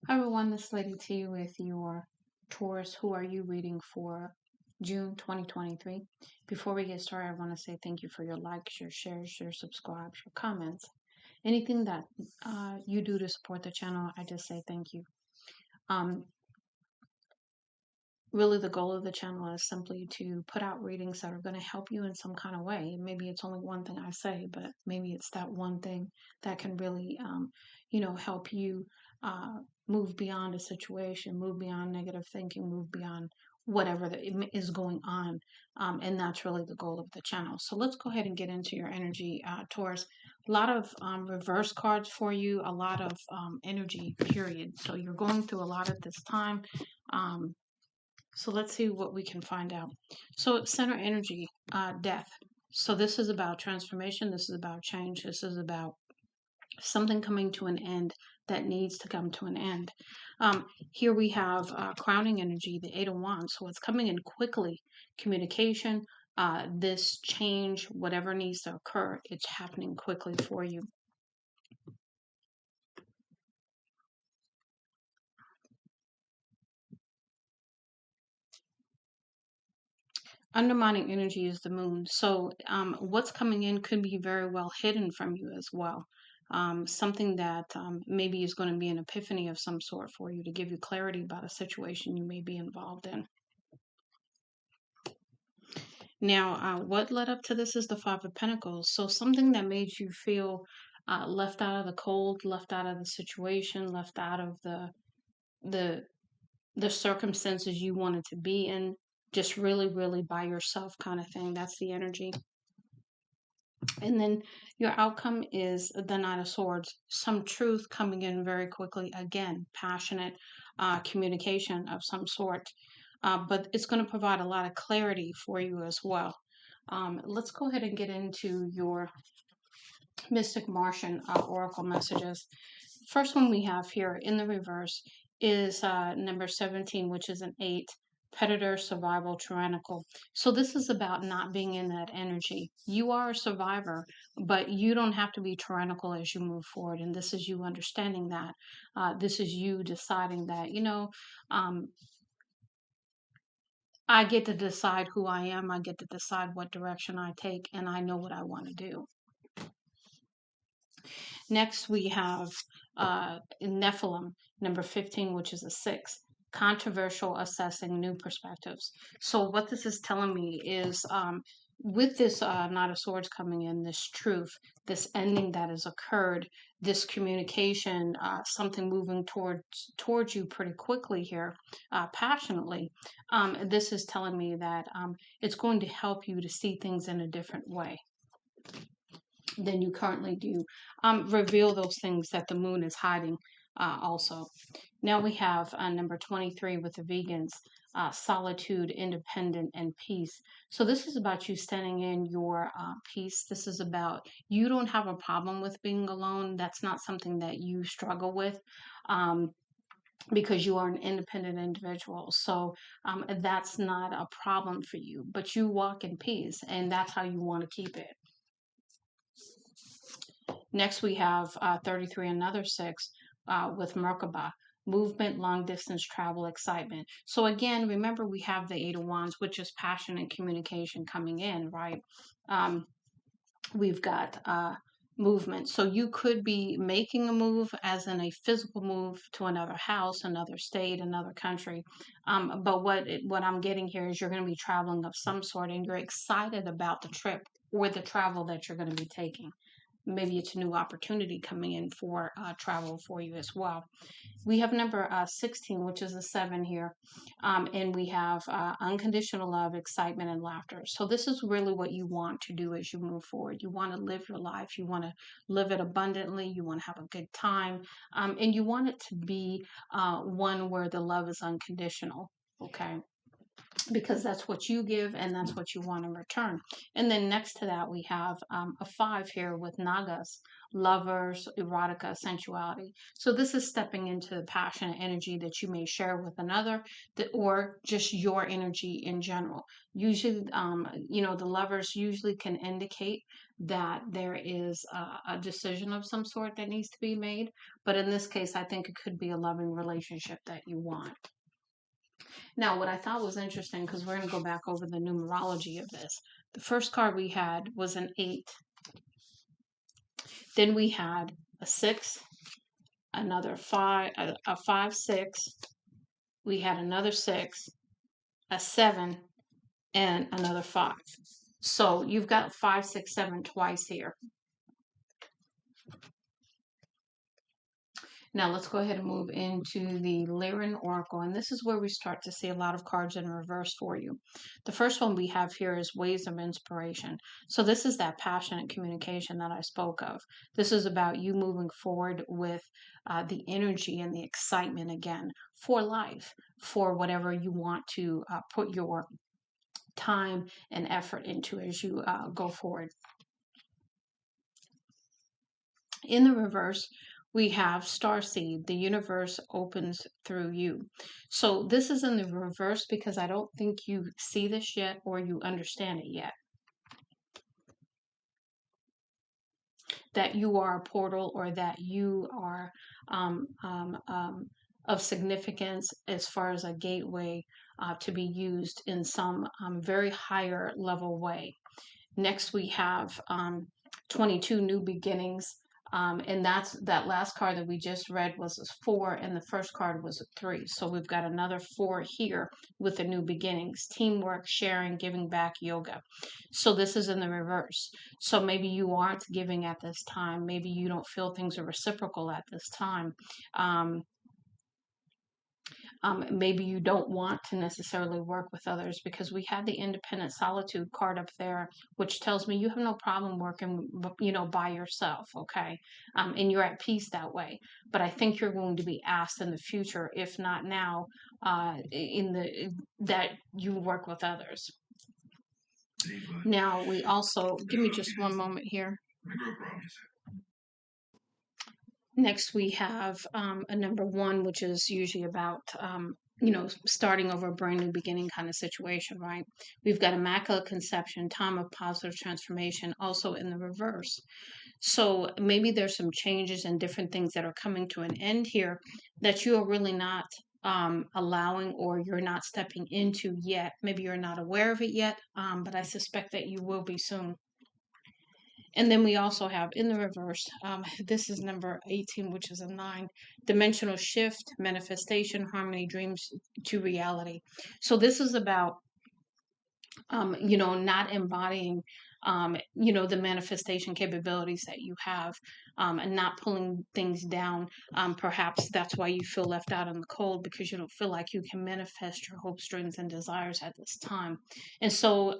Hi everyone, this is Lady T with your Taurus Who Are You reading for June 2023. Before we get started, I want to say thank you for your likes, your shares, your subscribes, your comments. Anything that you do to support the channel, I just say thank you. Um, Really, the goal of the channel is simply to put out readings that are going to help you in some kind of way. Maybe it's only one thing I say, but maybe it's that one thing that can really, help you move beyond a situation, move beyond negative thinking, move beyond whatever is going on. And that's really the goal of the channel. So let's go ahead and get into your energy, Taurus. A lot of reverse cards for you, a lot of energy, period. So you're going through a lot at this time. Um, so let's see what we can find out. So center energy, death. So this is about transformation. This is about change. This is about something coming to an end that needs to come to an end. Here we have crowning energy, the Eight of Wands. So it's coming in quickly. Communication, this change, whatever needs to occur, it's happening quickly for you. Undermining energy is the moon. So, what's coming in could be very well hidden from you as well. Something that maybe is going to be an epiphany of some sort for you to give you clarity about a situation you may be involved in. Now, what led up to this is the Five of Pentacles. So, something that made you feel left out of the cold, left out of the situation, left out of the the circumstances you wanted to be in, just really, really by yourself, kind of thing. That's the energy. And then your outcome is the Knight of Swords. Some truth coming in very quickly. Again, passionate communication of some sort. But it's going to provide a lot of clarity for you as well. Let's go ahead and get into your Mystic Martian Oracle messages. First one we have here in the reverse is number 17, which is an 8, predator, survival, tyrannical. So this is about not being in that energy. You are a survivor, but you don't have to be tyrannical as you move forward. And this is you understanding that. This is you deciding that, I get to decide who I am. I get to decide what direction I take, and I know what I want to do. Next, we have Nephilim, number 15, which is a 6. Controversial assessing new perspectives. So, what this is telling me is with this Knight of Swords coming in, this truth, this ending that has occurred, this communication, something moving towards you pretty quickly here, passionately. This is telling me that it's going to help you to see things in a different way than you currently do. Reveal those things that the moon is hiding also. Now we have number 23 with the vegans, solitude, independent, and peace. So this is about you standing in your peace. This is about you don't have a problem with being alone. That's not something that you struggle with. Because you are an independent individual. So that's not a problem for you, but you walk in peace, and that's how you want to keep it. Next, we have 33, another 6 with Merkaba, movement, long distance travel, excitement. So, again, remember we have the Eight of Wands, which is passion and communication coming in, right? We've got movement. So, you could be making a move, as in a physical move to another house, another state, another country. But what I'm getting here is you're going to be traveling of some sort, and you're excited about the trip or the travel that you're going to be taking. Maybe it's a new opportunity coming in for travel for you as well. We have number 16, which is a 7 here, and we have unconditional love, excitement, and laughter. So this is really what you want to do as you move forward. You want to live your life. You want to live it abundantly. You want to have a good time, and you want it to be one where the love is unconditional. Okay. because that's what you give and that's what you want in return. And then next to that, we have a five here with Nagas, lovers, erotica, sensuality. So this is stepping into the passionate energy that you may share with another, or just your energy in general. Usually, the lovers usually can indicate that there is a decision of some sort that needs to be made. But in this case, I think it could be a loving relationship that you want. Now, what I thought was interesting, because we're going to go back over the numerology of this. The first card we had was an 8. Then we had a 6, another 5, a 5, 6. We had another 6, a 7, and another 5. So you've got 5, 6, 7 twice here. Now let's go ahead and move into the Lyran Oracle, and this is where we start to see a lot of cards in reverse for you. The first one we have here is Waves of Inspiration. So this is that passionate communication that I spoke of. This is about you moving forward with the energy and the excitement again for life, for whatever you want to put your time and effort into as you go forward. In the reverse, we have Starseed, the universe opens through you. So this is in the reverse because I don't think you see this yet or you understand it yet. That you are a portal or that you are of significance as far as a gateway to be used in some very higher level way. Next, we have 22 new beginnings. And that last card that we just read was a 4, and the first card was a 3. So we've got another 4 here with the new beginnings, teamwork, sharing, giving back, yoga. So this is in the reverse. So maybe you aren't giving at this time. Maybe you don't feel things are reciprocal at this time. Maybe you don't want to necessarily work with others because we had the independent solitude card up there, which tells me you have no problem working, by yourself, okay? And you're at peace that way. But I think you're going to be asked in the future, if not now, that you work with others. Now we also give me just one moment here. Next, we have a number 1, which is usually about, starting over a brand new beginning kind of situation, right? We've got immaculate conception, time of positive transformation, also in the reverse. So maybe there's some changes and different things that are coming to an end here that you are really not allowing or you're not stepping into yet. Maybe you're not aware of it yet, but I suspect that you will be soon. And then we also have in the reverse, this is number 18, which is a 9, dimensional shift, manifestation, harmony, dreams to reality. So this is about, not embodying, the manifestation capabilities that you have, and not pulling things down. Perhaps that's why you feel left out in the cold because you don't feel like you can manifest your hopes, dreams, and desires at this time. And so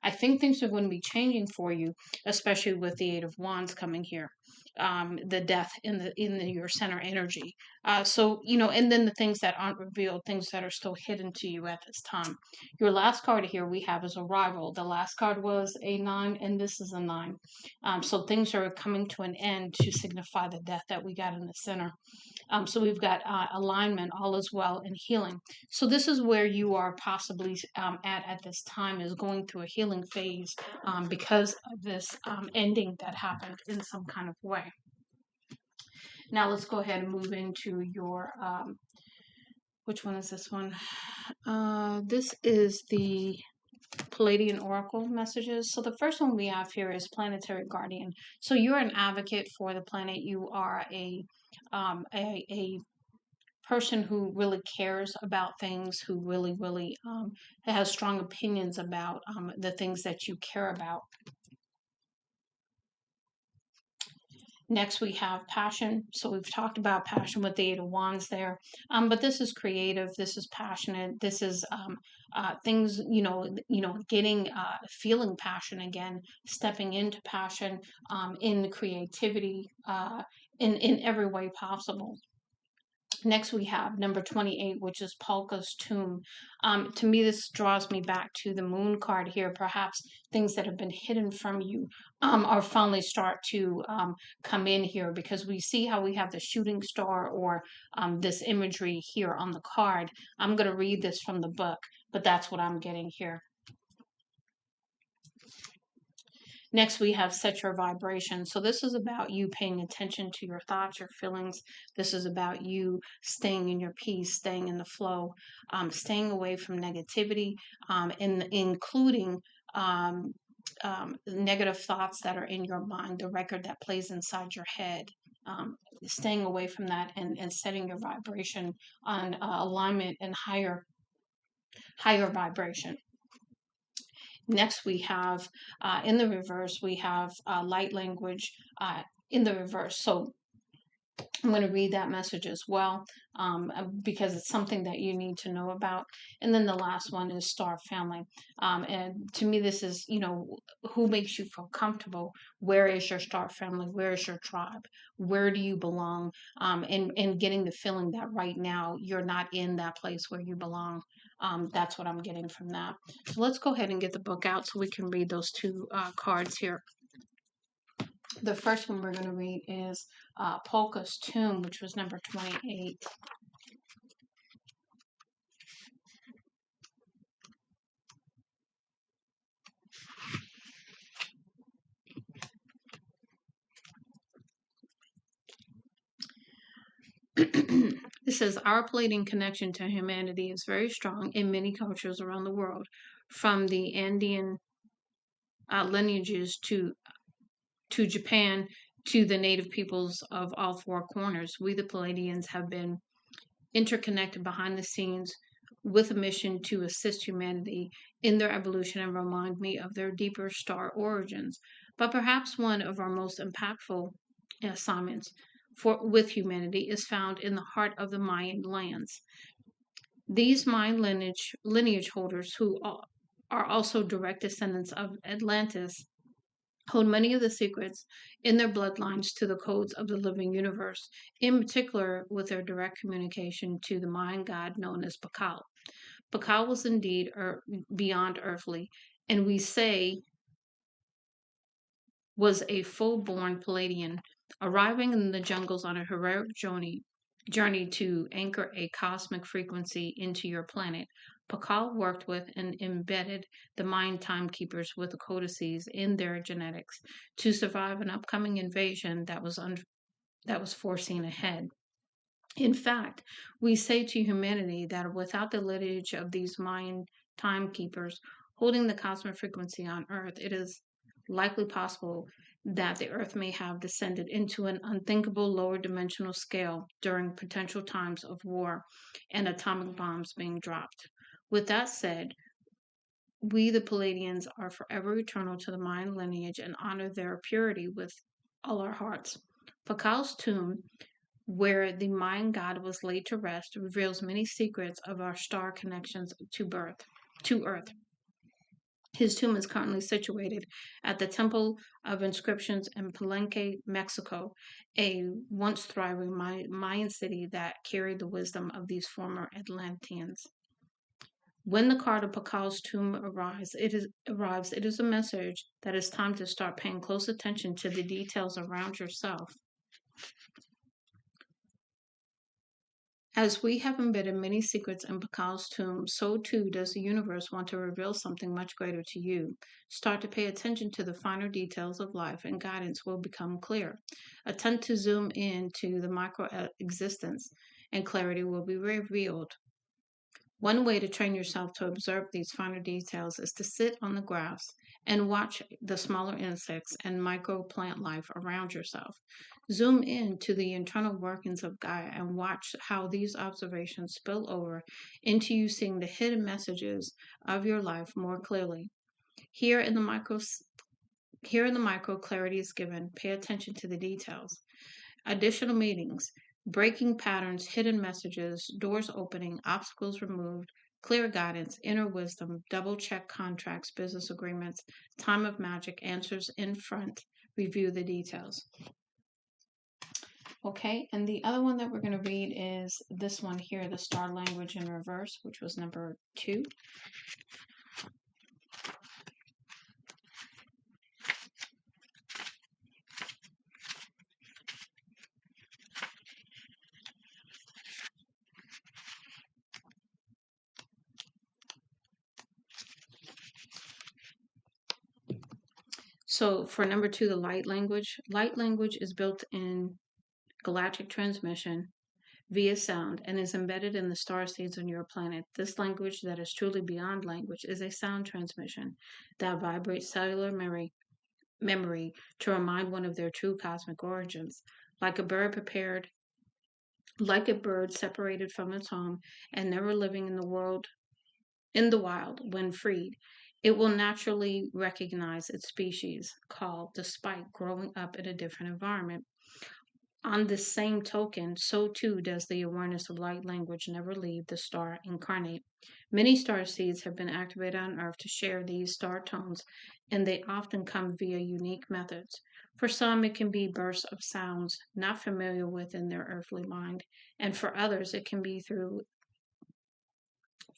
I think things are going to be changing for you, especially with the Eight of Wands coming here. The death in your center energy. And then the things that aren't revealed, things that are still hidden to you at this time. Your last card here we have is Arrival. The last card was a 9, and this is a 9. So things are coming to an end to signify the death that we got in the center. So we've got alignment, all is well, and healing. So this is where you are possibly at this time, is going through a healing phase because of this ending that happened in some kind of way. Now let's go ahead and move into your, which one is this one? This is the Palladian Oracle messages. So the first one we have here is Planetary Guardian. So you're an advocate for the planet. You are a person who really cares about things, who really has strong opinions about the things that you care about. Next, we have passion. So we've talked about passion with the Eight of Wands there, but this is creative. This is passionate. This is things, getting, feeling passion again, stepping into passion in creativity in every way possible. Next, we have number 28, which is Polka's Tomb. To me, this draws me back to the moon card here. Perhaps things that have been hidden from you are finally start to come in here, because we see how we have the shooting star, or this imagery here on the card. I'm going to read this from the book, but that's what I'm getting here. Next, we have set your vibration. So this is about you paying attention to your thoughts, your feelings. This is about you staying in your peace, staying in the flow, staying away from negativity, including negative thoughts that are in your mind, the record that plays inside your head. Staying away from that, and setting your vibration on alignment and higher vibration. Next, we have in the reverse, we have light language in the reverse. So I'm going to read that message as well, because it's something that you need to know about. And then the last one is star family. And to me, this is, who makes you feel comfortable? Where is your star family? Where is your tribe? Where do you belong? And getting the feeling that right now you're not in that place where you belong. That's what I'm getting from that. So let's go ahead and get the book out so we can read those two cards here. The first one we're going to read is Polka's Tomb, which was number 28. It says, our Palladian connection to humanity is very strong in many cultures around the world, from the Andean lineages to Japan to the native peoples of all four corners. We, the Palladians, have been interconnected behind the scenes with a mission to assist humanity in their evolution and remind me of their deeper star origins. But perhaps one of our most impactful assignments with humanity is found in the heart of the Mayan lands. These Mayan lineage holders, who are also direct descendants of Atlantis, hold many of the secrets in their bloodlines to the codes of the living universe, in particular with their direct communication to the Mayan god known as Pakal. Pakal was indeed beyond earthly, and we say was a full-born Palladian, arriving in the jungles on a heroic journey to anchor a cosmic frequency into your planet. Pakal worked with and embedded the Mayan timekeepers with the codices in their genetics to survive an upcoming invasion that was foreseen ahead. In fact, we say to humanity that without the lineage of these Mayan timekeepers holding the cosmic frequency on Earth, it is likely possible that the Earth may have descended into an unthinkable lower dimensional scale during potential times of war and atomic bombs being dropped. With that said, we, the Palladians, are forever eternal to the Mayan lineage and honor their purity with all our hearts. Pakal's tomb, where the Mayan god was laid to rest, reveals many secrets of our star connections to Earth. His tomb is currently situated at the Temple of Inscriptions in Palenque, Mexico, a once thriving Mayan city that carried the wisdom of these former Atlanteans. When the card of Pakal's tomb arrives, it is a message that it's time to start paying close attention to the details around yourself. As we have embedded many secrets in Pakal's tomb, so too does the universe want to reveal something much greater to you. Start to pay attention to the finer details of life, and guidance will become clear. Attempt to zoom in to the micro existence, and clarity will be revealed. One way to train yourself to observe these finer details is to sit on the grass and watch the smaller insects and micro plant life around yourself. Zoom in to the internal workings of Gaia and watch how these observations spill over into you seeing the hidden messages of your life more clearly. Here in the micro, clarity is given. Pay attention to the details. Additional meetings, breaking patterns, hidden messages, doors opening, obstacles removed, clear guidance, inner wisdom, double check contracts, business agreements, time of magic, answers in front, review the details. Okay, and the other one that we're going to read is this one here, the star language in reverse, which was number 2. So for number 2, the light language is built in galactic transmission via sound and is embedded in the star seeds on your planet. This language that is truly beyond language is a sound transmission that vibrates cellular memory to remind one of their true cosmic origins. Like a bird prepared, like a bird separated from its home and never living in the wild when freed, it will naturally recognize its species call despite growing up in a different environment. On this same token, so too does the awareness of light language never leave the star incarnate. Many star seeds have been activated on Earth to share these star tones, and they often come via unique methods. For some, it can be bursts of sounds not familiar with in their earthly mind, and for others, it can be through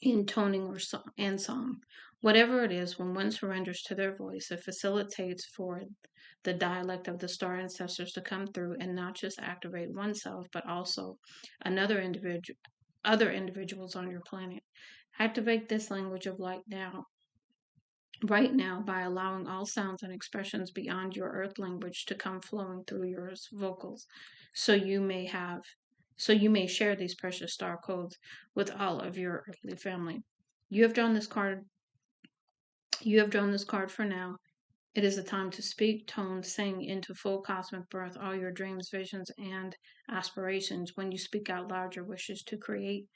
intoning and song. Whatever it is, when one surrenders to their voice, it facilitates for the dialect of the star ancestors to come through and not just activate oneself, but also another individual, other individuals on your planet. Activate this language of light now, right now, by allowing all sounds and expressions beyond your earth language to come flowing through your vocals, so you may share these precious star codes with all of your earthly family. You have drawn this card. You have drawn this card for now. It is a time to speak, tone, sing into full cosmic birth all your dreams, visions, and aspirations. When you speak out loud your wishes to creation,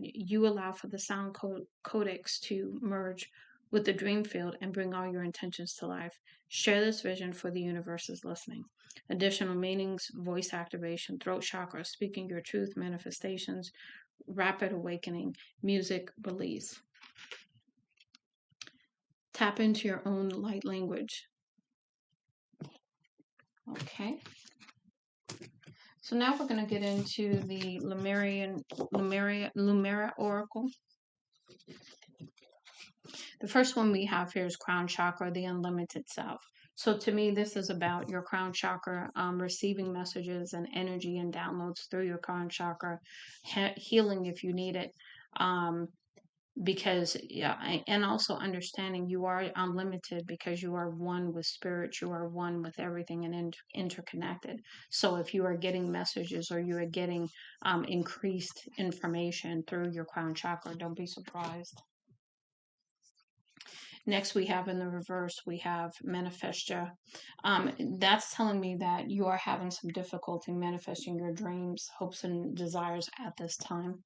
you allow for the sound codex to merge with the dream field and bring all your intentions to life. Share this vision for the universe is listening. Additional meanings, voice activation, throat chakra, speaking your truth, manifestations, rapid awakening, music release. Tap into your own light language. Okay. So now we're going to get into the Lumera Oracle. The first one we have here is Crown Chakra, the unlimited self. So to me, this is about your crown chakra, receiving messages and energy and downloads through your crown chakra, healing if you need it. Because and also understanding you are unlimited because you are one with spirit, you are one with everything and interconnected. So if you are getting messages or you are getting increased information through your crown chakra, don't be surprised. Next, we have in the reverse, we have manifestia. That's telling me that you are having some difficulty manifesting your dreams, hopes, and desires at this time.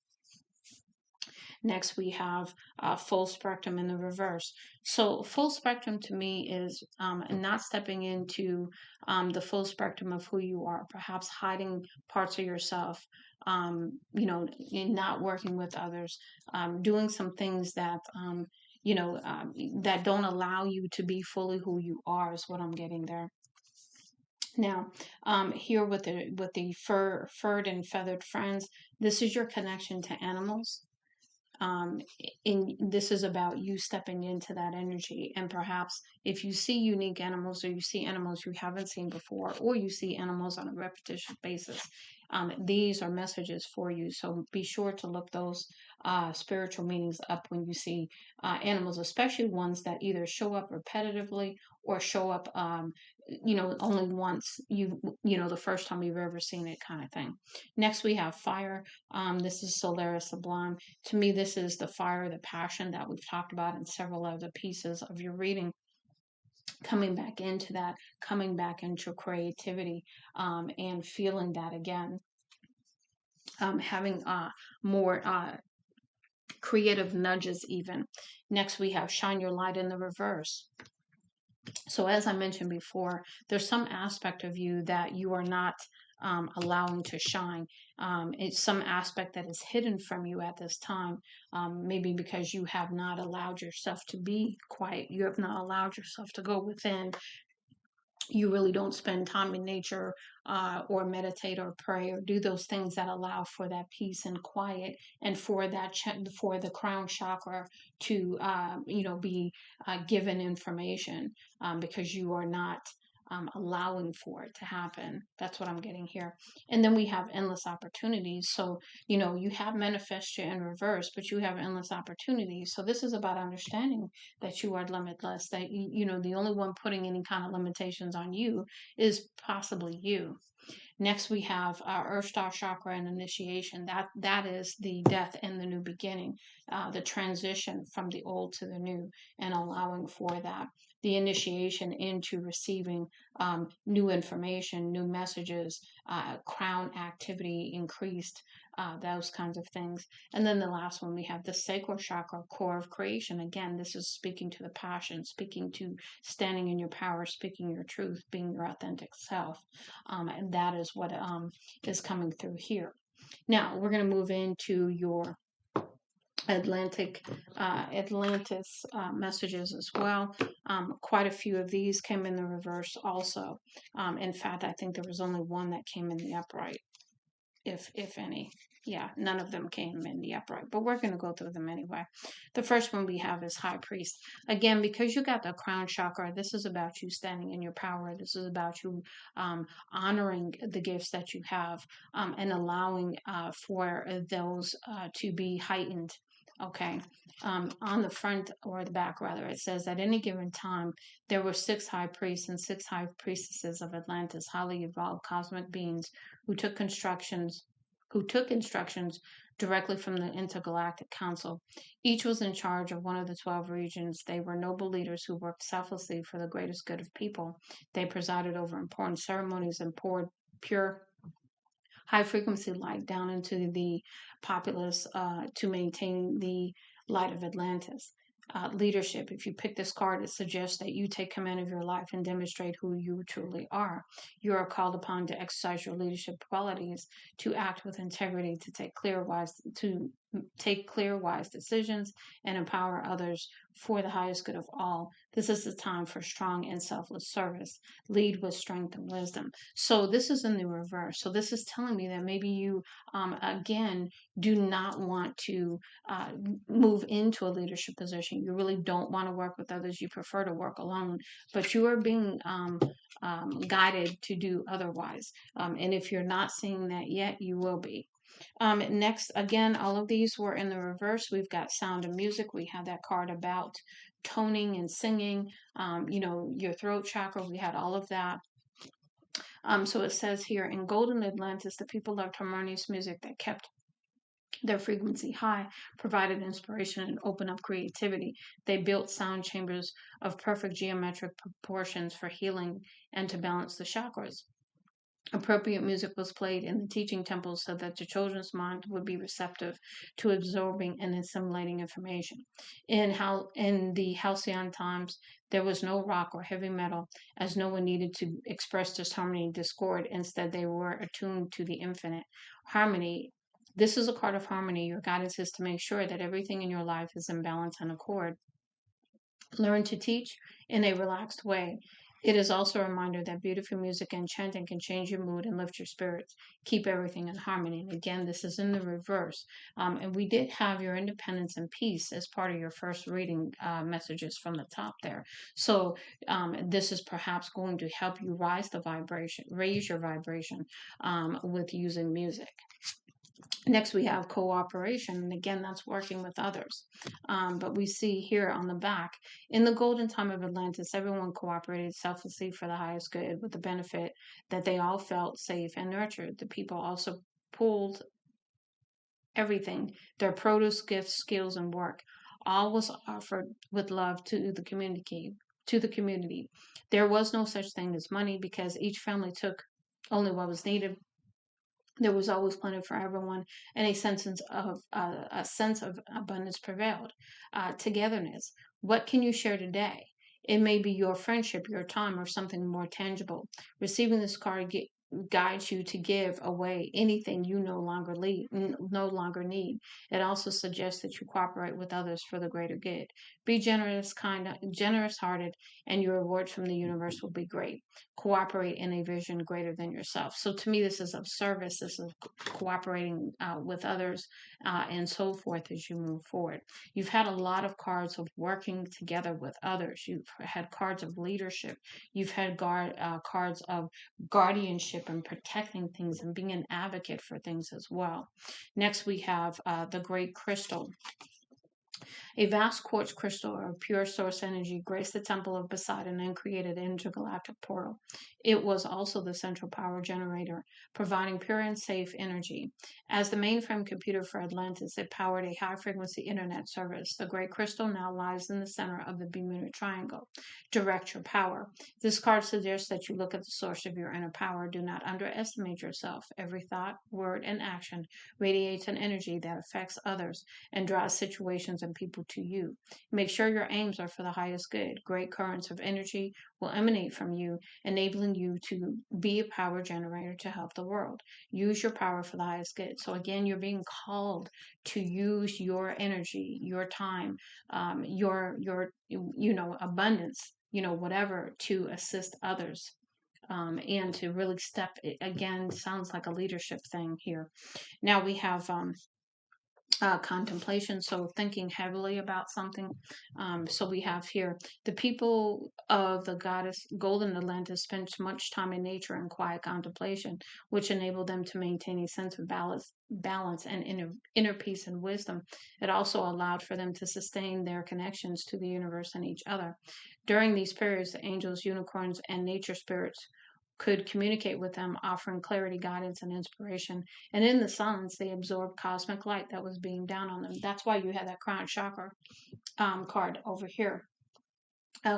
Next, we have full spectrum in the reverse. So, full spectrum to me is not stepping into the full spectrum of who you are, perhaps hiding parts of yourself, in not working with others, doing some things that, that don't allow you to be fully who you are, is what I'm getting there. Now, here with the furred and feathered friends, this is your connection to animals. And this is about you stepping into that energy, and perhaps if you see unique animals or you see animals you haven't seen before or you see animals on a repetitious basis, these are messages for you. So be sure to look those spiritual meanings up when you see animals, especially ones that either show up repetitively or show up only once, the first time you've ever seen it, kind of thing. Next we have fire. This is Solaris Sublime. To me, this is the fire, the passion that we've talked about in several other pieces of your reading. Coming back into that, coming back into creativity, and feeling that again. Having more creative nudges, even. Next, we have Shine Your Light in the reverse. So, as I mentioned before, there's some aspect of you that you are not allowing to shine. It's some aspect that is hidden from you at this time, maybe because you have not allowed yourself to be quiet. You have not allowed yourself to go within you really don't spend time in nature, or meditate or pray or do those things that allow for that peace and quiet, and for for the crown chakra to be given information, because you are not allowing for it to happen. That's what I'm getting here. And then we have endless opportunities. So you have manifestia in reverse, but you have endless opportunities. So this is about understanding that you are limitless, that the only one putting any kind of limitations on you is possibly you. Next, we have Earth Star Chakra and initiation. That is the death and the new beginning, the transition from the old to the new, and allowing for that. The initiation into receiving new information, new messages, crown activity increased, those kinds of things. And then the last one, we have the sacral chakra, core of creation. Again, this is speaking to the passion, speaking to standing in your power, speaking your truth, being your authentic self. And that is what is coming through here. Now we're going to move into your Atlantis messages as well. Quite a few of these came in the reverse also. In fact, I think there was only one that came in the upright, if any. Yeah, none of them came in the upright, but we're going to go through them anyway. The first one we have is High Priest. Again, because you got the crown chakra, this is about you standing in your power. This is about you honoring the gifts that you have, and allowing for those to be heightened. Okay. On the front, or the back rather, it says at any given time, there were 6 high priests and 6 high priestesses of Atlantis, highly evolved cosmic beings who took instructions directly from the Intergalactic Council. Each was in charge of one of the 12 regions. They were noble leaders who worked selflessly for the greatest good of people. They presided over important ceremonies and poured pure high frequency light down into the populace, to maintain the light of Atlantis. Leadership. If you pick this card, it suggests that you take command of your life and demonstrate who you truly are. You are called upon to exercise your leadership qualities, to act with integrity, to take clear, wise decisions, and empower others for the highest good of all. This is the time for strong and selfless service. Lead with strength and wisdom. So this is in the reverse. So this is telling me that maybe you, again, do not want to uh, move into a leadership position. You really don't want to work with others. You prefer to work alone, but you are being guided to do otherwise. And if you're not seeing that yet, you will be. Next, again, all of these were in the reverse. We've got Sound of Music. We had that card about toning and singing. Your throat chakra. We had all of that. So it says here, in Golden Atlantis, the people loved harmonious music that kept their frequency high, provided inspiration, and opened up creativity. They built sound chambers of perfect geometric proportions for healing and to balance the chakras. Appropriate music was played in the teaching temples so that the children's mind would be receptive to absorbing and assimilating information. In the halcyon times, there was no rock or heavy metal, as no one needed to express disharmony and discord. Instead, they were attuned to the infinite harmony. This is a card of harmony. Your guidance is to make sure that everything in your life is in balance and accord. Learn to teach in a relaxed way. It is also a reminder that beautiful music and chanting can change your mood and lift your spirits. Keep everything in harmony. And again, this is in the reverse. And we did have your independence and peace as part of your first reading, messages from the top there. So this is perhaps going to help you raise your vibration, with using music. Next, we have cooperation, and again, that's working with others. But we see here on the back, in the golden time of Atlantis, everyone cooperated selflessly for the highest good, with the benefit that they all felt safe and nurtured. The people also pooled everything, their produce, gifts, skills, and work. All was offered with love to the community. There was no such thing as money, because each family took only what was needed. There was always plenty for everyone, and a sense of abundance prevailed. Togetherness. What can you share today? It may be your friendship, your time, or something more tangible. Receiving this card guides you to give away anything you no longer need. It also suggests that you cooperate with others for the greater good. Be generous, generous hearted, and your rewards from the universe will be great. Cooperate in a vision greater than yourself. So to me, this is of service. This is cooperating with others and so forth as you move forward. You've had a lot of cards of working together with others. You've had cards of leadership. You've had cards of guardianship and protecting things and being an advocate for things as well. Next, we have the Great Crystal. A vast quartz crystal of pure source energy graced the temple of Poseidon and created an intergalactic portal. It was also the central power generator, providing pure and safe energy. As the mainframe computer for Atlantis, it powered a high frequency internet service. The Great Crystal now lies in the center of the Bermuda Triangle. Direct your power. This card suggests that you look at the source of your inner power. Do not underestimate yourself. Every thought, word, and action radiates an energy that affects others and draws situations and people to you. Make sure your aims are for the highest good. Great currents of energy will emanate from you, enabling you to be a power generator to help the world. Use your power for the highest good. So again, you're being called to use your energy, your time, your abundance, whatever, to assist others. And to really step it again sounds like a leadership thing here. Now we have contemplation, so thinking heavily about something. So we have here the people of the goddess Golden Atlantis spent much time in nature and quiet contemplation, which enabled them to maintain a sense of balance and inner peace and wisdom. It also allowed for them to sustain their connections to the universe and each other. During these periods, the angels, unicorns, and nature spirits could communicate with them, offering clarity, guidance, and inspiration. And in the silence, they absorbed cosmic light that was being down on them. That's why you had that crown chakra card over here.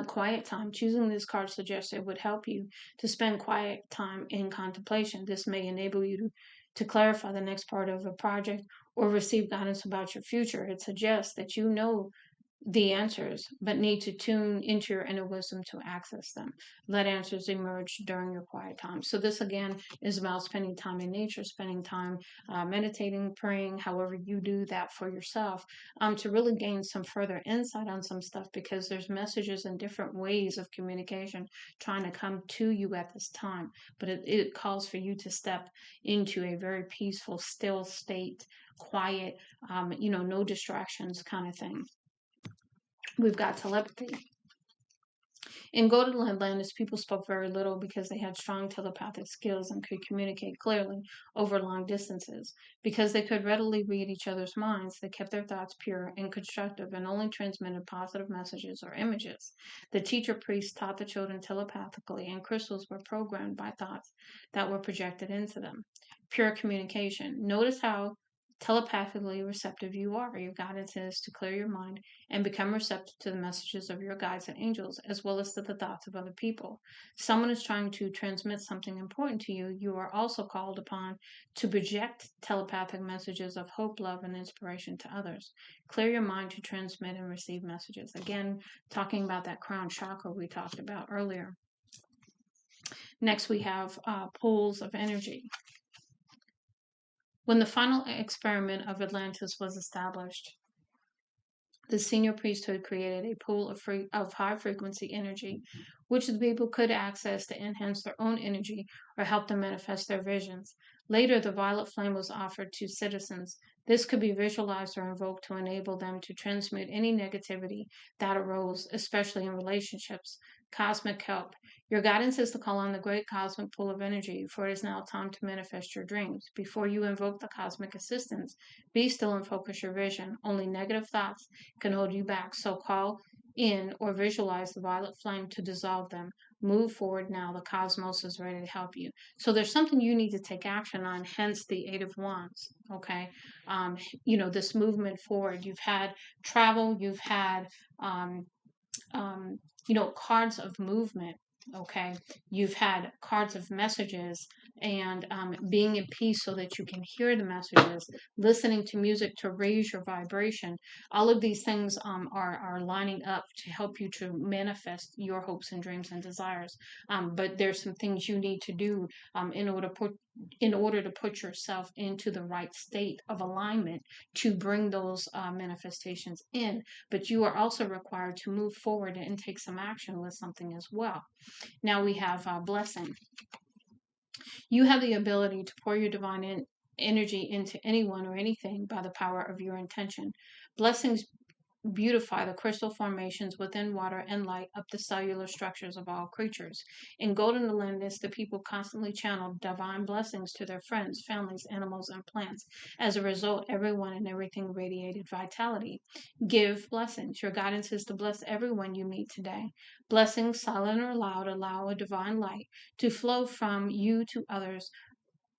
Quiet time. Choosing this card suggests it would help you to spend quiet time in contemplation. This may enable you to clarify the next part of a project or receive guidance about your future. It suggests that you know the answers, but need to tune into your inner wisdom to access them. Let answers emerge during your quiet time. So, this again is about spending time in nature, spending time meditating, praying, however you do that for yourself, to really gain some further insight on some stuff because there's messages and different ways of communication trying to come to you at this time. But it calls for you to step into a very peaceful, still state, quiet, no distractions kind of thing. We've got telepathy. In Golden Atlantis, people spoke very little because they had strong telepathic skills and could communicate clearly over long distances. Because they could readily read each other's minds, they kept their thoughts pure and constructive and only transmitted positive messages or images. The teacher priest taught the children telepathically, and crystals were programmed by thoughts that were projected into them. Pure communication. Notice how telepathically receptive you are. Your guidance is to clear your mind and become receptive to the messages of your guides and angels, as well as to the thoughts of other people. Someone is trying to transmit something important to you. You are also called upon to project telepathic messages of hope, love, and inspiration to others. Clear your mind to transmit and receive messages. Again, talking about that crown chakra we talked about earlier. Next, we have pools of energy. When the final experiment of Atlantis was established, the senior priesthood created a pool of high frequency energy, which the people could access to enhance their own energy or help them manifest their visions. Later, the violet flame was offered to citizens. This could be visualized or invoked to enable them to transmute any negativity that arose, especially in relationships. Cosmic help. Your guidance is to call on the great cosmic pool of energy, for it is now time to manifest your dreams. Before you invoke the cosmic assistance, be still and focus your vision. Only negative thoughts can hold you back, so call in or visualize the violet flame to dissolve them. Move forward now. The cosmos is ready to help you. So there's something you need to take action on, hence the Eight of Wands. Okay. This movement forward. You've had travel, you've had cards of movement. Okay. You've had cards of messages and being in peace so that you can hear the messages, listening to music to raise your vibration. All of these things are lining up to help you to manifest your hopes and dreams and desires. But there's some things you need to do in order to put yourself into the right state of alignment to bring those manifestations in. But you are also required to move forward and take some action with something as well. Now we have blessing. You have the ability to pour your energy into anyone or anything by the power of your intention. Blessings beautify the crystal formations within water and light up the cellular structures of all creatures. In Golden Atlantis, the people constantly channeled divine blessings to their friends, families, animals, and plants. As a result, everyone and everything radiated vitality. Give blessings. Your guidance is to bless everyone you meet today. Blessings, silent or loud, allow a divine light to flow from you to others,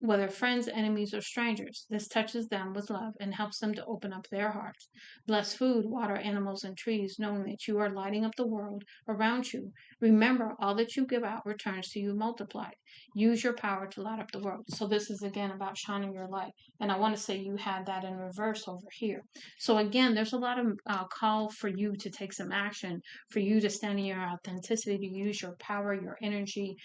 whether friends, enemies, or strangers. This touches them with love and helps them to open up their hearts. Bless food, water, animals, and trees, knowing that you are lighting up the world around you. Remember, all that you give out returns to you multiplied. Use your power to light up the world. So, this is again about shining your light. And I want to say you had that in reverse over here. So, again, there's a lot of call for you to take some action, for you to stand in your authenticity, to use your power, your energy,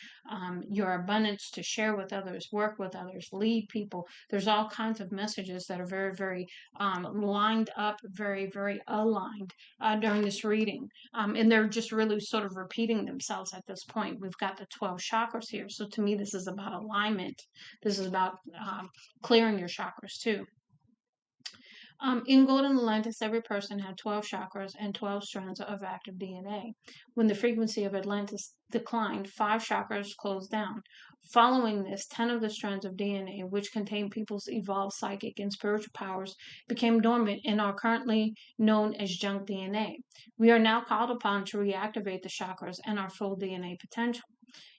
your abundance to share with others, work with others, lead people. There's all kinds of messages that are very, very lined up, very, very aligned during this reading. And they're just really sort of repeating themselves at this point. We've got the 12 chakras here. So to me, this is about alignment. This is about clearing your chakras too. In Golden Atlantis, every person had 12 chakras and 12 strands of active DNA. When the frequency of Atlantis declined, 5 chakras closed down. Following this, 10 of the strands of DNA, which contain people's evolved psychic and spiritual powers, became dormant and are currently known as junk DNA. We are now called upon to reactivate the chakras and our full DNA potential.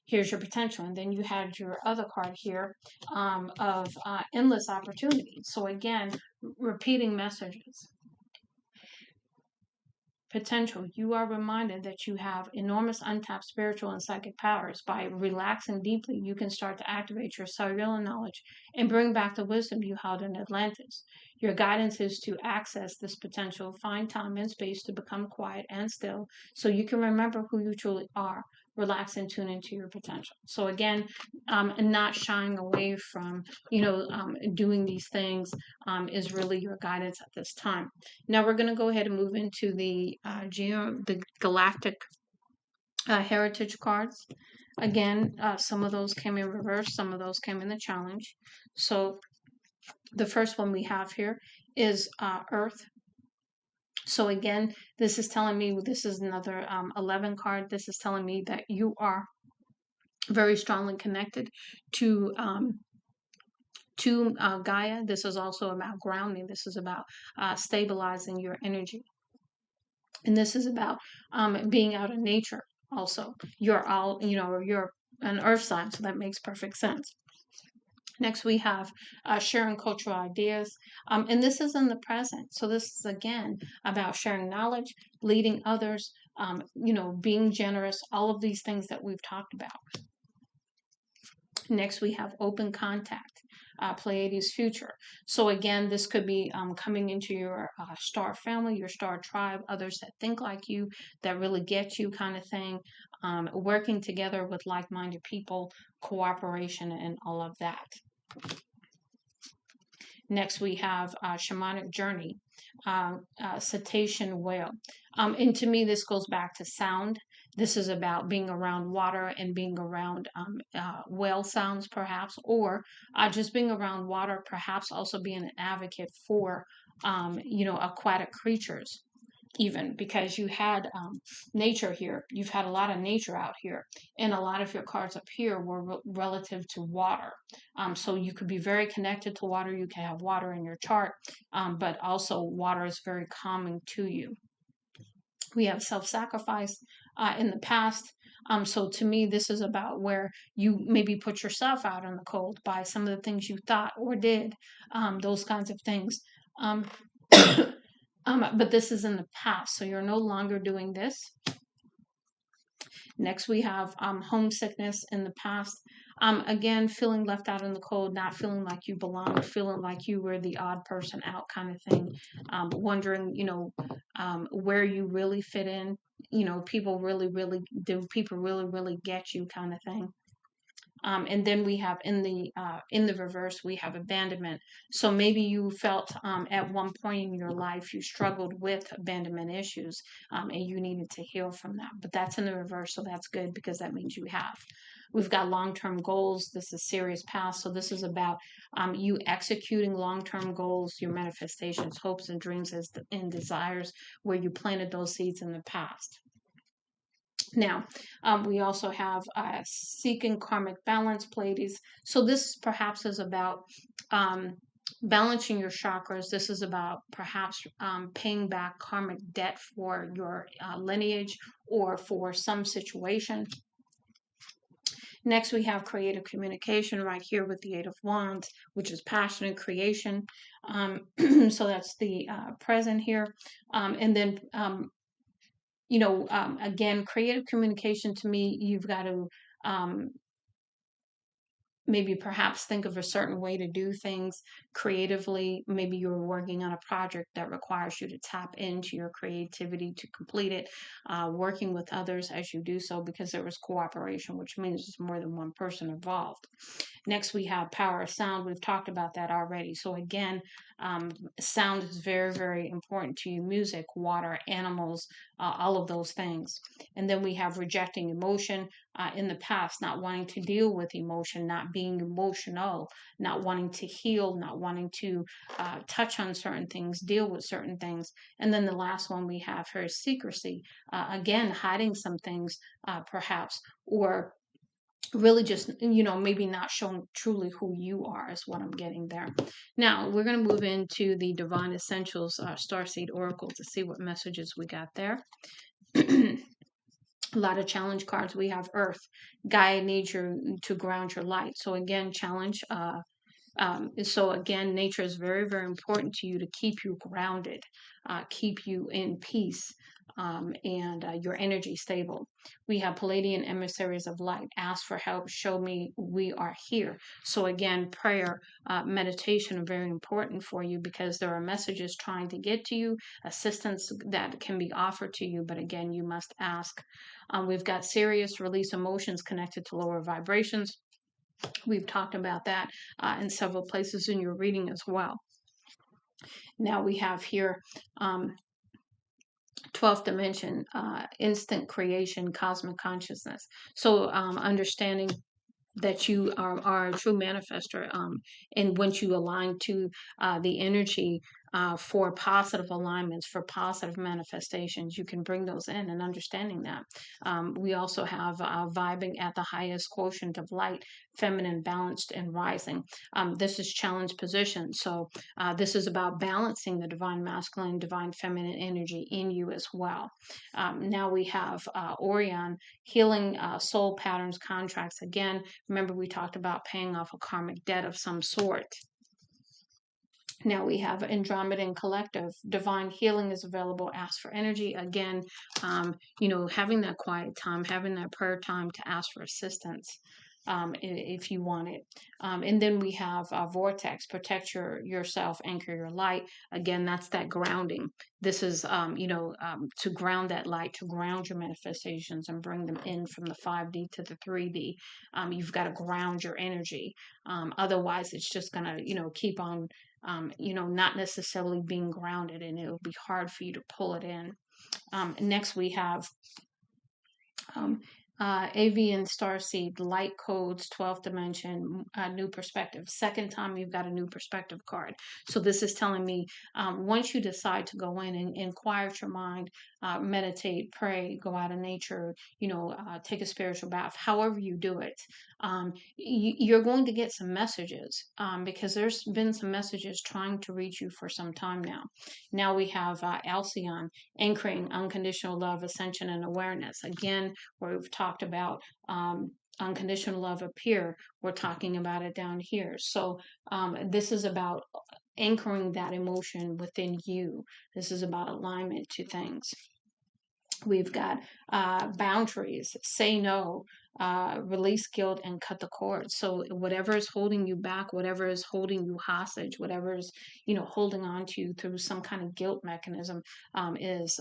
Here's your potential. And then you had your other card here of endless opportunity. So again, repeating messages. Potential. You are reminded that you have enormous untapped spiritual and psychic powers. By relaxing deeply, you can start to activate your cellular knowledge and bring back the wisdom you held in Atlantis. Your guidance is to access this potential, find time and space to become quiet and still so you can remember who you truly are. Relax and tune into your potential. So again, not shying away from, doing these things is really your guidance at this time. Now we're going to go ahead and move into the galactic heritage cards. Again, some of those came in reverse, some of those came in the challenge. So the first one we have here is Earth. So again, this is telling me, this is another 11 card. This is telling me that you are very strongly connected to Gaia. This is also about grounding. This is about stabilizing your energy. And this is about being out in nature also. You're an earth sign, so that makes perfect sense. Next, we have sharing cultural ideas. And this is in the present. So this is, again, about sharing knowledge, leading others, being generous, all of these things that we've talked about. Next, we have open contact, Pleiades future. So again, this could be coming into your star family, your star tribe, others that think like you, that really get you kind of thing, working together with like-minded people, cooperation, and all of that. Next, we have shamanic journey, cetacean whale. And to me, this goes back to sound. This is about being around water and being around whale sounds, perhaps, or just being around water, perhaps also being an advocate for, aquatic creatures, even because you had nature here. You've had a lot of nature out here, and a lot of your cards up here were relative to water. So you could be very connected to water. You can have water in your chart, but also water is very calming to you. We have self-sacrifice in the past. So to me, this is about where you maybe put yourself out in the cold by some of the things you thought or did, those kinds of things. But this is in the past, so you're no longer doing this. Next, we have homesickness in the past. Again, feeling left out in the cold, not feeling like you belong, feeling like you were the odd person out kind of thing. Wondering, where you really fit in. People really, really do. People really, really get you kind of thing. And then we have in the reverse, we have abandonment. So maybe you felt at one point in your life you struggled with abandonment issues, and you needed to heal from that. But that's in the reverse, so that's good because that means you have. We've got long-term goals. This is serious past. So this is about you executing long-term goals, your manifestations, hopes, and dreams and desires where you planted those seeds in the past. Now, we also have seeking karmic balance, Pleiades. So this perhaps is about balancing your chakras. This is about perhaps paying back karmic debt for your lineage or for some situation. Next, we have creative communication right here with the Eight of Wands, which is passion and creation. So that's the present here. And then again, creative communication to me, you've got to um, maybe perhaps think of a certain way to do things creatively. Maybe you're working on a project that requires you to tap into your creativity to complete it, working with others as you do so because there was cooperation, which means there's more than one person involved. Next, we have power of sound. We've talked about that already. So again, sound is very, very important to you. Music, water, animals, all of those things. And then we have rejecting emotion in the past, not wanting to deal with emotion, not being emotional, not wanting to heal, not wanting to touch on certain things, deal with certain things. And then the last one we have here is secrecy. Again, hiding some things, perhaps, or really just maybe not showing truly who you are is what I'm getting there. Now we're going to move into the divine essentials starseed oracle to see what messages we got there. A lot of challenge cards. We have earth. Gaia needs you to ground your light. So again, challenge. So again, nature is very, very important to you to keep you grounded, keep you in peace, and your energy stable. We have Palladian emissaries of light. Ask for help. Show me we are here. So again, prayer, meditation are very important for you because there are messages trying to get to you, assistance that can be offered to you. But again, you must ask. We've got serious release emotions connected to lower vibrations. We've talked about that in several places in your reading as well. Now we have here 12th dimension, instant creation, cosmic consciousness. So understanding that you are a true manifester, and once you align to the energy for positive alignments, for positive manifestations, you can bring those in. And understanding that, we also have vibing at the highest quotient of light, feminine, balanced, and rising. This is challenge position, so this is about balancing the divine masculine, divine feminine energy in you as well. Now we have Orion, healing soul patterns, contracts. Again, remember we talked about paying off a karmic debt of some sort. Now we have Andromedan collective. Divine healing is available. Ask for energy. Again, having that quiet time, having that prayer time to ask for assistance. If you want it. And then we have vortex, protect yourself, anchor your light. Again, that's that grounding. This is, to ground that light, to ground your manifestations and bring them in from the 5D to the 3D. You've got to ground your energy. Otherwise, it's just going to, keep on, not necessarily being grounded, and it'll be hard for you to pull it in. Next, we have Avian Starseed, Light Codes, 12th Dimension, New Perspective. Second time you've got a New Perspective card. So this is telling me once you decide to go in and quiet your mind, meditate, pray, go out in nature, take a spiritual bath, however you do it, you're going to get some messages because there's been some messages trying to reach you for some time now. Now we have Alcyon, anchoring unconditional love, ascension, and awareness. Again, where we've talked about unconditional love up here, we're talking about it down here. So this is about anchoring that emotion within you. This is about alignment to things. We've got boundaries, say no, release guilt, and cut the cord. So whatever is holding you back, whatever is holding you hostage, whatever is holding on to you through some kind of guilt mechanism, is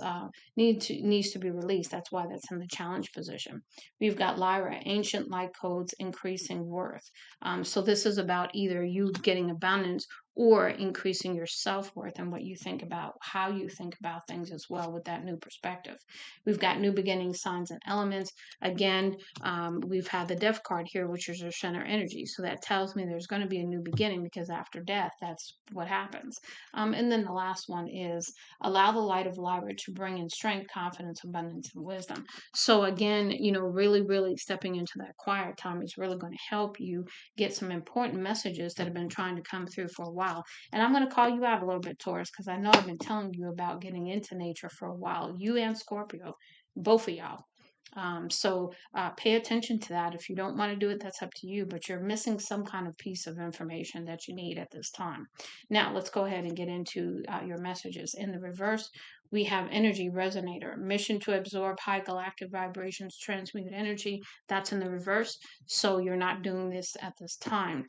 needs to be released. That's why that's in the challenge position. We've got Lyra, ancient light codes, increasing worth. So this is about either you getting abundance or increasing your self-worth and what you think about, how you think about things as well with that new perspective. We've got new beginning signs and elements. Again, we've had the death card here, which is your center energy. So that tells me there's going to be a new beginning, because after death, that's what happens. And then the last one is allow the light of Lyra to bring in strength, confidence, abundance, and wisdom. So again, really, really stepping into that quiet time is really going to help you get some important messages that have been trying to come through for a while. And I'm going to call you out a little bit, Taurus, because I know I've been telling you about getting into nature for a while. You and Scorpio, both of y'all. So pay attention to that. If you don't want to do it, that's up to you, but you're missing some kind of piece of information that you need at this time. Now, let's go ahead and get into your messages. In the reverse, we have energy resonator, mission to absorb high galactic vibrations, transmute energy. That's in the reverse. So you're not doing this at this time.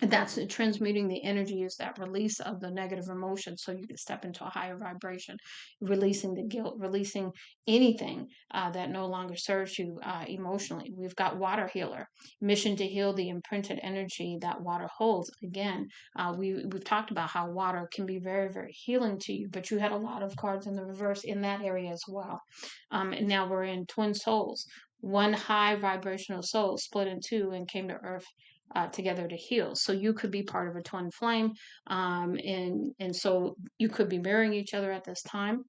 That's transmuting the energy, is that release of the negative emotion so you can step into a higher vibration, releasing the guilt, releasing anything that no longer serves you emotionally. We've got water healer, mission to heal the imprinted energy that water holds. Again, we've talked about how water can be very, very healing to you, but you had a lot of cards in the reverse in that area as well. And now we're in twin souls. One high vibrational soul split in two and came to earth together to heal. So you could be part of a twin flame, and so you could be mirroring each other at this time.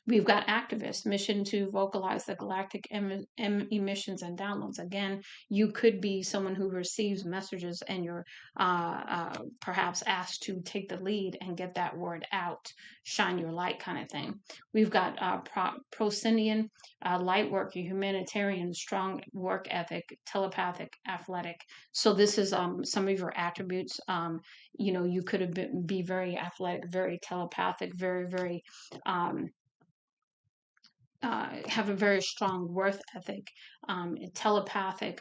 We've got activists, mission to vocalize the galactic emissions and downloads. Again, you could be someone who receives messages and you're perhaps asked to take the lead and get that word out, shine your light kind of thing. We've got proscenian, light work, humanitarian, strong work ethic, telepathic, athletic. So this is some of your attributes. You could have be very athletic, very telepathic, very, very have a very strong worth ethic, telepathic.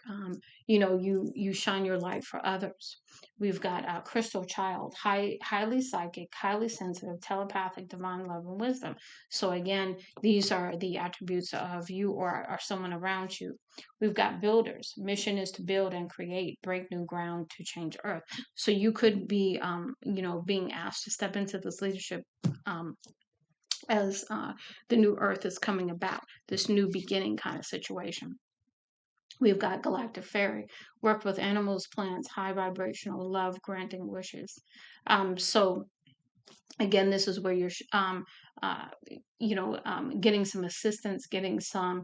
You shine your light for others. We've got crystal child, highly psychic, highly sensitive, telepathic, divine love and wisdom. So again, these are the attributes of you or someone around you. We've got builders. Mission is to build and create, break new ground to change Earth. So you could be, being asked to step into this leadership. As the new earth is coming about, this new beginning kind of situation. We've got galactic fairy, work with animals, plants, high vibrational love, granting wishes. So again, this is where you're, getting some assistance, getting some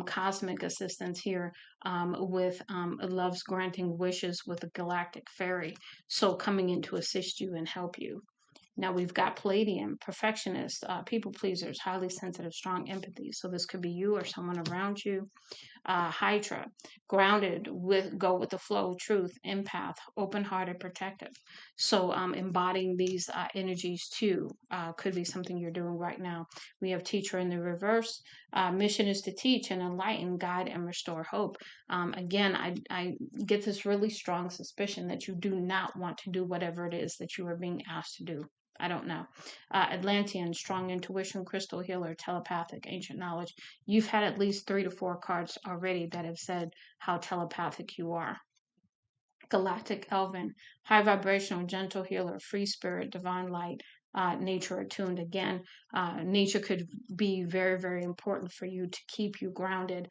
cosmic assistance here with love's granting wishes with a galactic fairy. So coming in to assist you and help you. Now we've got Palladium, perfectionist, people pleasers, highly sensitive, strong empathy. So this could be you or someone around you. Hydra, grounded, go with the flow, truth, empath, open-hearted, protective. So embodying these energies too could be something you're doing right now. We have teacher in the reverse. Mission is to teach and enlighten, guide, and restore hope. Again, I get this really strong suspicion that you do not want to do whatever it is that you are being asked to do. I don't know. Atlantean, strong intuition, crystal healer, telepathic, ancient knowledge. You've had at least 3 to 4 cards already that have said how telepathic you are. Galactic Elven, high vibrational, gentle healer, free spirit, divine light, nature attuned. Again, nature could be very, very important for you to keep you grounded,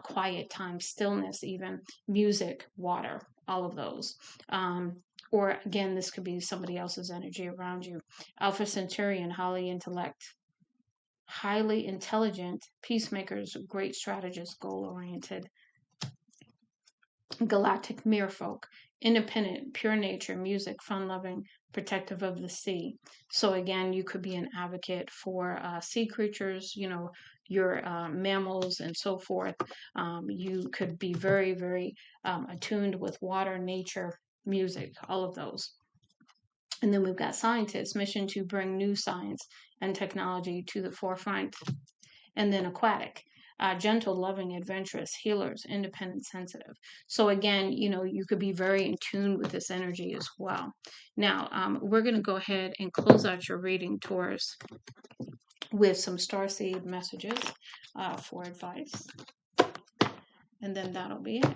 quiet time, stillness, even music, water, all of those. Or again, this could be somebody else's energy around you. Alpha Centurion, highly intelligent, peacemakers, great strategists, goal oriented. Galactic merfolk, independent, pure nature, music, fun loving, protective of the sea. So again, you could be an advocate for sea creatures, your mammals and so forth. You could be very, very attuned with water, nature, music, all of those. And then we've got scientists, mission to bring new science and technology to the forefront. And then aquatic, gentle, loving, adventurous, healers, independent, sensitive. So again, you could be very in tune with this energy as well. Now, we're going to go ahead and close out your reading, Taurus, with some starseed messages for advice. And then that'll be it.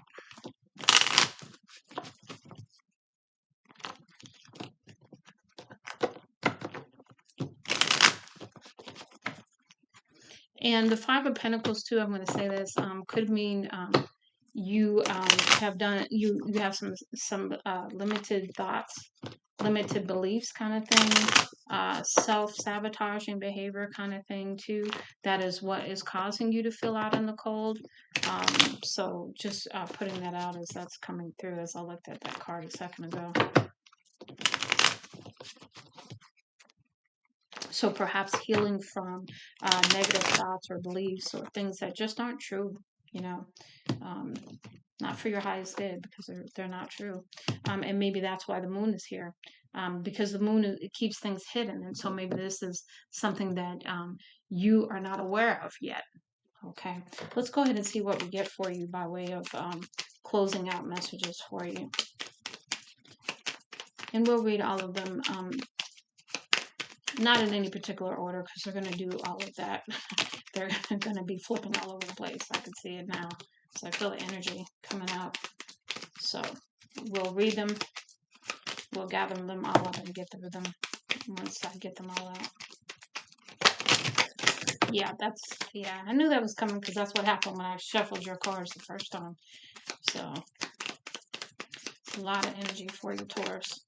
And the Five of Pentacles too, I'm going to say this, could mean you have done, you have some limited thoughts, limited beliefs kind of thing, self-sabotaging behavior kind of thing too. That is what is causing you to feel out in the cold. So just putting that out as that's coming through, as I looked at that card a second ago. So perhaps healing from negative thoughts or beliefs or things that just aren't true, not for your highest good, because they're not true. And maybe that's why the moon is here, because the moon, it keeps things hidden. And so maybe this is something that you are not aware of yet. Okay, let's go ahead and see what we get for you by way of closing out messages for you. And we'll read all of them. Not in any particular order, because they're going to do all of that. They're going to be flipping all over the place. I can see it now. So I feel the energy coming out. So we'll read them. We'll gather them all up and get through them once I get them all out. Yeah, I knew that was coming, because that's what happened when I shuffled your cards the first time. So it's a lot of energy for you, Taurus.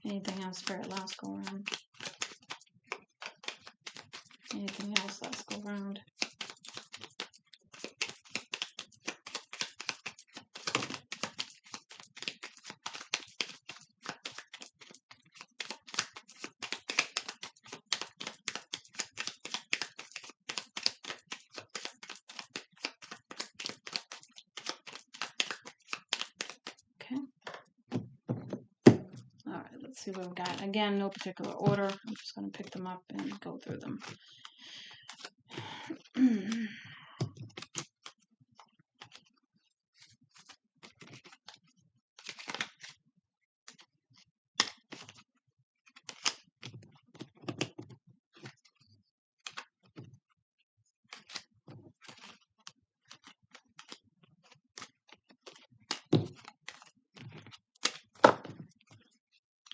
Anything else, Spirit? Last go around. Anything else? Last go around. Okay. All right, let's see what we've got. Again, no particular order. I'm just going to pick them up and go through them.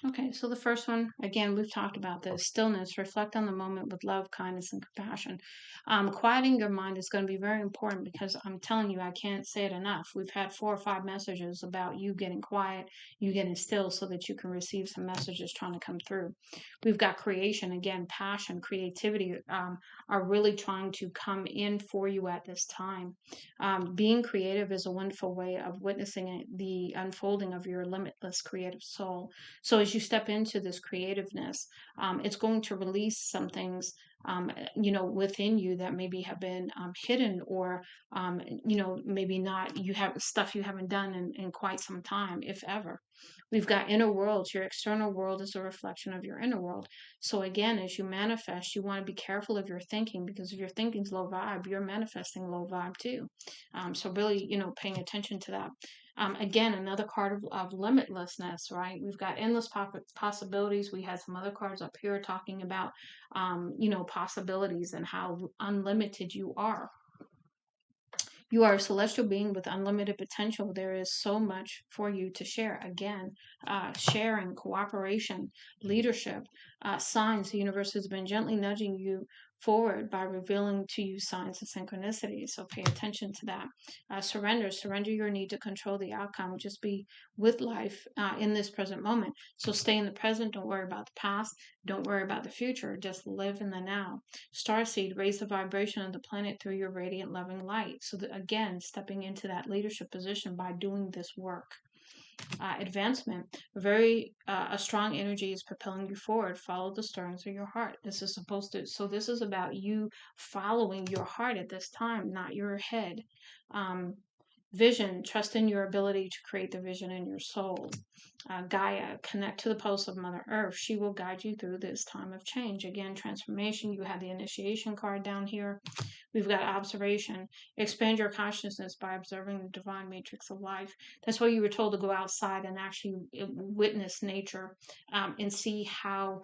Okay, so the first one, again, we've talked about this. Stillness. Reflect on the moment with love, kindness, and compassion. Quieting your mind is going to be very important, because I'm telling you, I can't say it enough. We've had 4 or 5 messages about you getting quiet, you getting still, so that you can receive some messages trying to come through. We've got creation. Again, passion, creativity are really trying to come in for you at this time. Being creative is a wonderful way of witnessing the unfolding of your limitless creative soul. So as you step into this creativeness, it's going to release some things, within you that maybe have been hidden, or, maybe not, you have stuff you haven't done in quite some time, if ever. We've got inner worlds. Your external world is a reflection of your inner world. So again, as you manifest, you want to be careful of your thinking, because if your thinking's low vibe, you're manifesting low vibe too. So really, paying attention to that. Again, another card of limitlessness, right? We've got endless possibilities. We had some other cards up here talking about, possibilities and how unlimited you are. You are a celestial being with unlimited potential. There is so much for you to share. Again, sharing, cooperation, leadership, signs. The universe has been gently nudging you forward by revealing to you signs of synchronicity. So pay attention to that. Surrender your need to control the outcome. Just be with life in this present moment. So stay in the present. Don't worry about the past. Don't worry about the future. Just live in the now. Starseed, raise the vibration of the planet through your radiant, loving light. So that, again, stepping into that leadership position by doing this work. Advancement, a strong energy is propelling you forward. Follow the stirrings of your heart. This is about you following your heart at this time, not your head. Vision, trust in your ability to create the vision in your soul. Gaia, connect to the pulse of Mother Earth. She will guide you through this time of change. Again, transformation. You have the initiation card down here. We've got observation. Expand your consciousness by observing the divine matrix of life. That's why you were told to go outside and actually witness nature, and see how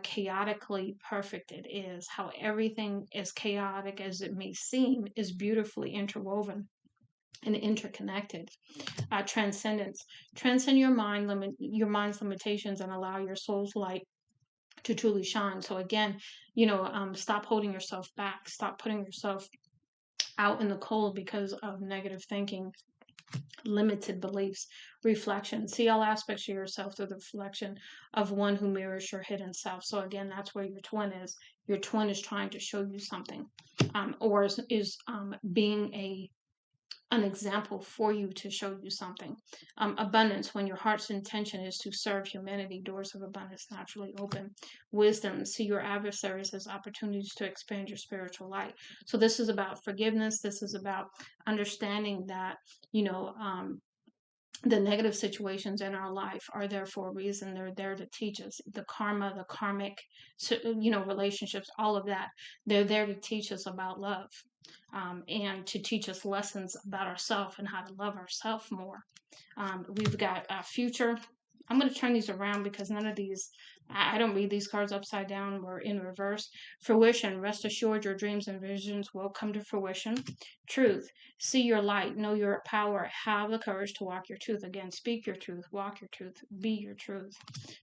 chaotically perfect it is, how everything, as chaotic as it may seem, is beautifully interwoven and interconnected. Transcendence. Transcend your your mind's limitations and allow your soul's light to truly shine. So again, stop holding yourself back. Stop putting yourself out in the cold because of negative thinking, limited beliefs. Reflection. See all aspects of yourself through the reflection of one who mirrors your hidden self. So again, that's where your twin is. Your twin is trying to show you something, or is being an example for you to show you something. Abundance, when your heart's intention is to serve humanity, doors of abundance naturally open. Wisdom, see your adversaries as opportunities to expand your spiritual light. So this is about forgiveness. This is about understanding that, you know, the negative situations in our life are there for a reason. They're there to teach us the karma, the karmic, relationships, all of that. They're there to teach us about love, and to teach us lessons about ourselves and how to love ourselves more. We've got future. I'm going to turn these around because none of these, I don't read these cards upside down or in reverse. Fruition, rest assured your dreams and visions will come to fruition. Truth, see your light, know your power, have the courage to walk your truth. Again, speak your truth, walk your truth, be your truth.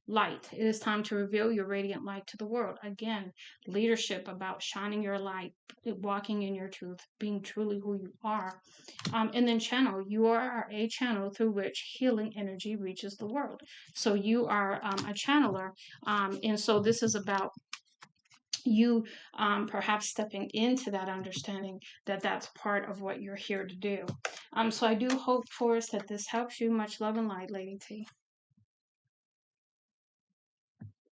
Light, it is time to reveal your radiant light to the world. Again, leadership, about shining your light, walking in your truth, being truly who you are. And then channel, you are a channel through which healing energy reaches the world. So you are a channeler. And so this is about you perhaps stepping into that understanding that that's part of what you're here to do. So I do hope, Taurus, that this helps you. Much love and light, Lady T.